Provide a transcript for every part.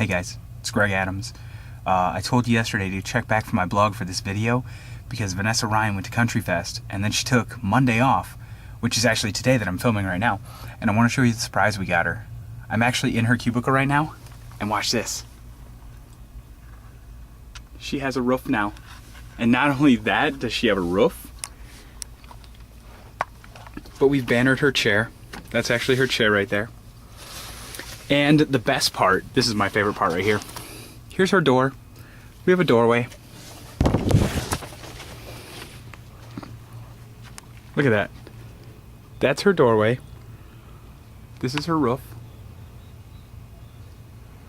Hey guys, it's Greg Adams. I told you yesterday to check back for my blog for this video because Vanessa Ryan went to Country Fest and then she took Monday off, which is actually today that I'm filming right now, and I want to show you the surprise we got her. I'm actually in her cubicle right now, and watch this. She has a roof now, and not only that does she have a roof, but we've bannered her chair. That's actually her chair right there. And the best part, this is my favorite part right here. Here's her door. We have a doorway. Look at that. That's her doorway. This is her roof.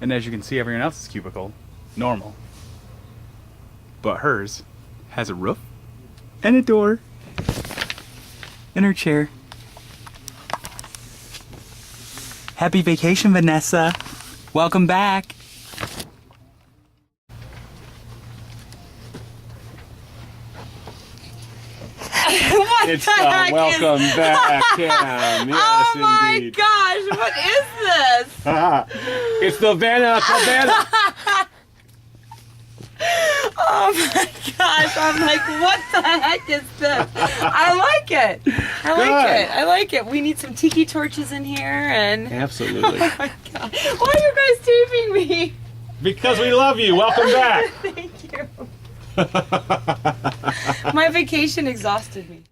And as you can see, everyone else's cubicle, normal. But hers has a roof and a door and her chair. Happy vacation, Vanessa. Welcome back. It's the welcome back, Cam. Yes, oh my indeed. gosh, what is this? It's the Vanessa. Oh my gosh, I'm like, what the heck is this? I like it. I like it. We need some tiki torches in here and... Absolutely. Oh my god. Why are you guys taping me? Because we love you. Welcome back. Thank you. My vacation exhausted me.